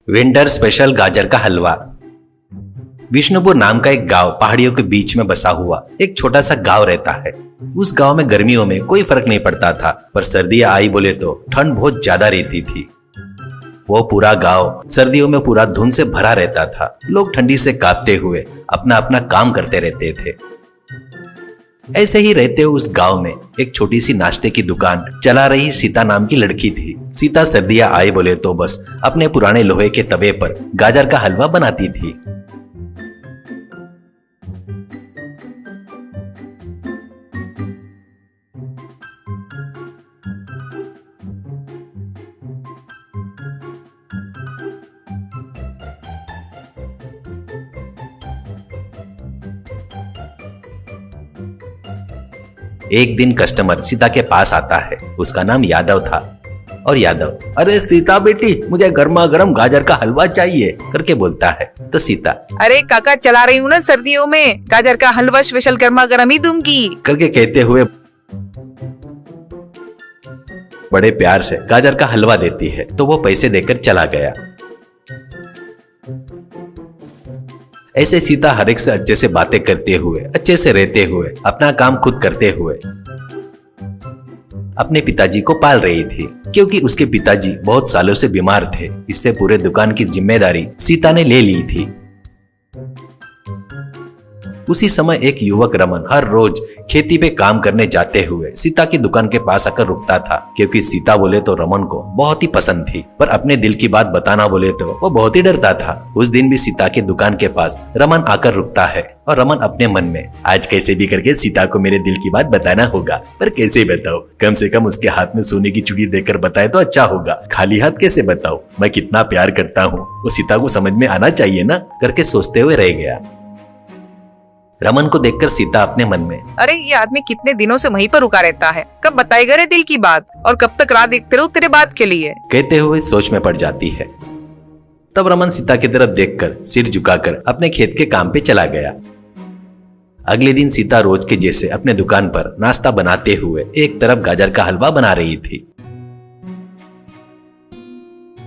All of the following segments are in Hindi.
विंटर स्पेशल गाजर का हलवा। विष्णुपुर नाम का एक गांव पहाड़ियों के बीच में बसा हुआ एक छोटा सा गांव रहता है। उस गांव में गर्मियों में कोई फर्क नहीं पड़ता था, पर सर्दियां आई बोले तो ठंड बहुत ज्यादा रहती थी। वो पूरा गांव सर्दियों में पूरा धुंध से भरा रहता था। लोग ठंडी से कांपते हुए अपना अपना काम करते रहते थे। ऐसे ही रहते हुए उस गांव में एक छोटी सी नाश्ते की दुकान चला रही सीता नाम की लड़की थी। सीता सर्दियां आए बोले तो बस अपने पुराने लोहे के तवे पर गाजर का हलवा बनाती थी। एक दिन कस्टमर सीता के पास आता है। उसका नाम यादव था। और यादव, अरे सीता बेटी, मुझे गर्मा गर्म गाजर का हलवा चाहिए करके बोलता है। तो सीता, अरे काका, चला रही हूँ ना सर्दियों में, गाजर का हलवा स्पेशल गर्मा गर्म ही दूंगी करके कहते हुए बड़े प्यार से गाजर का हलवा देती है। तो वो पैसे देकर चला गया। ऐसे सीता हर एक से अच्छे से बातें करते हुए, अच्छे से रहते हुए, अपना काम खुद करते हुए अपने पिताजी को पाल रही थी, क्योंकि उसके पिताजी बहुत सालों से बीमार थे। इससे पूरे दुकान की जिम्मेदारी सीता ने ले ली थी। उसी समय एक युवक रमन हर रोज खेती पे काम करने जाते हुए सीता की दुकान के पास आकर रुकता था, क्योंकि सीता बोले तो रमन को बहुत ही पसंद थी, पर अपने दिल की बात बताना बोले तो वो बहुत ही डरता था। उस दिन भी सीता की दुकान के पास रमन आकर रुकता है और रमन अपने मन में, आज कैसे भी करके सीता को मेरे दिल की बात बताना होगा, पर कैसे बताओ, कम से कम उसके हाथ में सोने की चूड़ी देकर बताए तो अच्छा होगा, खाली हाथ कैसे बताओ, मैं कितना प्यार करता हूँ, वो सीता को समझ में आना चाहिए ना करके सोचते हुए रह गया। रमन को देखकर सीता अपने मन में, अरे ये आदमी कितने दिनों से वहीं पर रुका रहता है, कब बताएगा रे दिल की बात, और कब तक राह देखते रहो तेरे बात के लिए, कहते हुए सोच में पड़ जाती है। तब रमन सीता की तरफ देखकर सिर झुकाकर अपने खेत के काम पे चला गया। अगले दिन सीता रोज के जैसे अपने दुकान पर नाश्ता बनाते हुए एक तरफ गाजर का हलवा बना रही थी।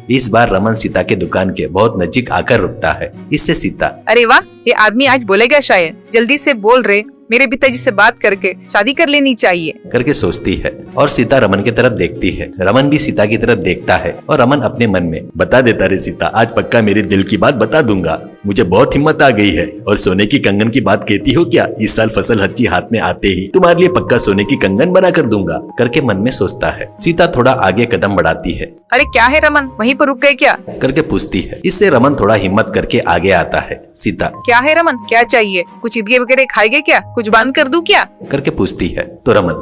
इस बार रमन सीता के दुकान के बहुत नजीक आकर रुकता है। इससे सीता, अरे वाह, ये आदमी आज बोलेगा शायद, जल्दी से बोल रे, मेरे पिताजी से बात करके शादी कर लेनी चाहिए करके सोचती है। और सीता रमन की तरफ देखती है। रमन भी सीता की तरफ देखता है और रमन अपने मन में, बता देता रे सीता, आज पक्का मेरे दिल की बात बता दूंगा, मुझे बहुत हिम्मत आ गई है। और सोने की कंगन की बात कहती हो क्या, इस साल फसल अच्छी हाथ में आते ही तुम्हारे लिए पक्का सोने की कंगन बना कर दूंगा करके मन में सोचता है। सीता थोड़ा आगे कदम बढ़ाती है। अरे क्या है रमन, वहीं पर रुक गए क्या करके पूछती है। इससे रमन थोड़ा हिम्मत करके आगे आता है। सीता, क्या है रमन, क्या चाहिए, कुछ इडली वगैरह खाएंगे क्या, कुछ बंद कर दूं क्या करके पूछती है। तो रमन,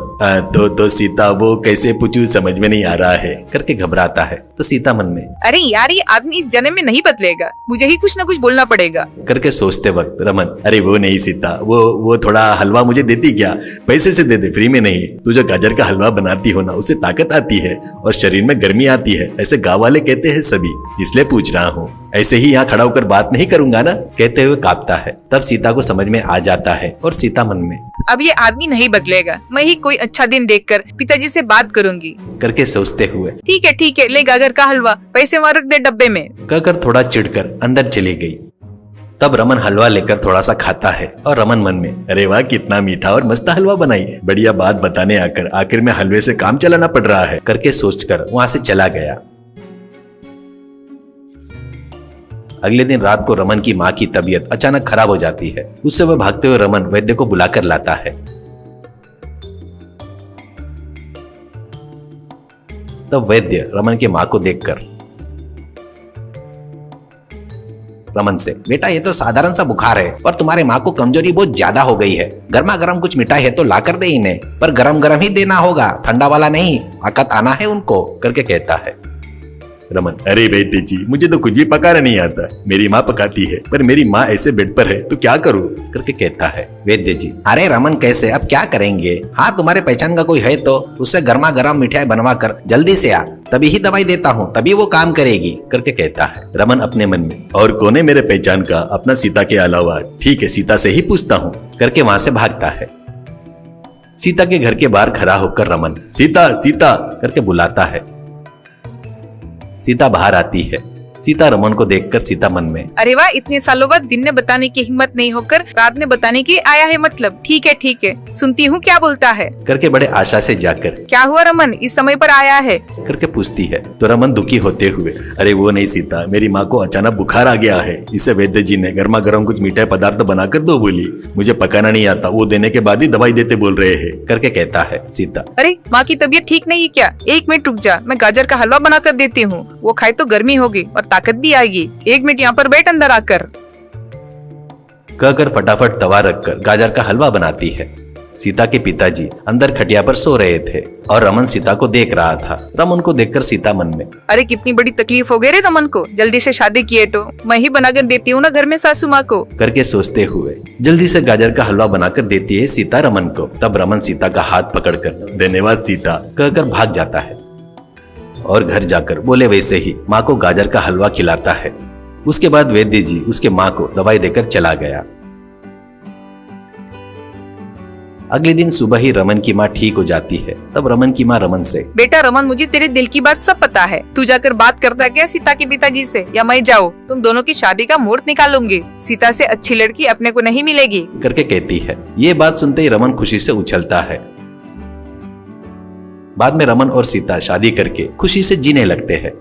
तो सीता वो कैसे पूछूं, समझ में नहीं आ रहा है करके घबराता है। तो सीता मन में, अरे यार, ये आदमी इस जन्म में नहीं बदलेगा, मुझे ही कुछ न कुछ बोलना पड़ेगा करके सोचते वक्त रमन, अरे वो नहीं सीता, वो थोड़ा हलवा मुझे देती क्या, पैसे से दे दे, फ्री में नहीं। तू जो गाजर का हलवा बनाती हो ना, उससे ताकत आती है और शरीर में गर्मी आती है, ऐसे गाँव वाले कहते हैं सभी, इसलिए पूछ रहा हूँ, ऐसे ही यहाँ खड़ा होकर बात नहीं करूंगा ना, कहते हुए कांपता है। तब सीता को समझ में आ जाता है और सीता मन में, अब ये आदमी नहीं बदलेगा, मैं ही कोई अच्छा दिन देखकर पिताजी से बात करूंगी करके सोचते हुए, ठीक है, ले गाजर का हलवा, पैसे वहाँ रख दे डब्बे में कहकर थोड़ा चिढ़कर अंदर चली गई। तब रमन हलवा लेकर थोड़ा सा खाता है और रमन मन में, अरे वाह, कितना मीठा और मस्त हलवा बनाई, बढ़िया बात बताने आखिर में हलवे से काम चलाना पड़ रहा है करके सोचकर वहाँ से चला गया। अगले दिन रात को रमन की माँ की तबीयत अचानक खराब हो जाती है। उससे वह भागते हुए रमन वैद्य को बुलाकर लाता है। तब वैद्य रमन की माँ को देखकर रमन से, बेटा ये तो साधारण सा बुखार है, पर तुम्हारे माँ को कमजोरी बहुत ज्यादा हो गई है, गर्मा गर्म कुछ मिठाई है तो ला कर दे इन्हें, पर गरम गरम ही देना होगा, ठंडा वाला नहीं, ताकत आना है उनको करके कहता है। रमन, अरे वैद्य जी, मुझे तो कुछ भी पकाना नहीं आता, मेरी माँ पकाती है, पर मेरी माँ ऐसे बेड पर है तो क्या करूँ करके कहता है। वैद्य जी, अरे रमन कैसे, अब क्या करेंगे, हाँ तुम्हारे पहचान का कोई है तो उससे गर्मा गर्म मिठाई बनवा कर जल्दी से आ, तभी ही दवाई देता हूँ, तभी वो काम करेगी करके कहता है। रमन अपने मन में, और कौन है मेरे पहचान का अपना सीता के अलावा, ठीक है सीता से ही पूछता हूँ करके वहाँ से भागता है। सीता के घर के बाहर खड़ा होकर रमन सीता सीता करके बुलाता है। सीता बाहर आती है। सीता रमन को देखकर सीता मन में, अरे वाह, इतने सालों बाद दिन ने बताने की हिम्मत नहीं होकर रात ने बताने की आया है। मतलब ठीक है, सुनती हूँ क्या बोलता है करके बड़े आशा से जाकर, क्या हुआ रमन, इस समय पर आया है करके पूछती है। तो रमन दुखी होते हुए, अरे वो नहीं सीता, मेरी माँ को अचानक बुखार आ गया है। इसे वैद्य जी ने गर्मा गर्म कुछ मीठे पदार्थ बनाकर दो बोली। मुझे पकाना नहीं आता, वो देने के बाद ही दवाई देते बोल रहे हैं, करके कहता है सीता। अरे माँ की तबीयत ठीक नहीं है क्या? 1 मिनट रुक जा, मैं गाजर का हलवा बना कर देती हूँ। वो खाए तो गर्मी होगी और ताकत भी आएगी। 1 मिनट यहाँ पर बैठ अंदर आकर, कहकर फटाफट तवा रखकर गाजर का हलवा बनाती है। सीता के पिताजी अंदर खटिया पर सो रहे थे और रमन सीता को देख रहा था। रमन को देखकर सीता मन में, अरे कितनी बड़ी तकलीफ हो गई रे रमन को, जल्दी से शादी किए तो मैं ही बनाकर देती हूँ ना घर में सासू माँ को, करके सोचते हुए जल्दी से गाजर का हलवा बनाकर देती है सीता रमन को। तब रमन सीता का हाथ पकड़कर धन्यवाद सीता कहकर भाग जाता है और घर जाकर बोले वैसे ही माँ को गाजर का हलवा खिलाता है। उसके बाद वैद्य जी उसके माँ को दवाई देकर चला गया। अगले दिन सुबह ही रमन की माँ ठीक हो जाती है। तब रमन की माँ रमन से, बेटा रमन, मुझे तेरे दिल की बात सब पता है। तू जाकर बात करता है क्या सीता के पिताजी से, या मैं जाऊँ? तुम दोनों की शादी का मुहूर्त निकालूंगी। सीता से अच्छी लड़की अपने को नहीं मिलेगी, करके कहती है। ये बात सुनते ही रमन खुशी से उछलता है। बाद में रमन और सीता शादी करके खुशी से जीने लगते हैं।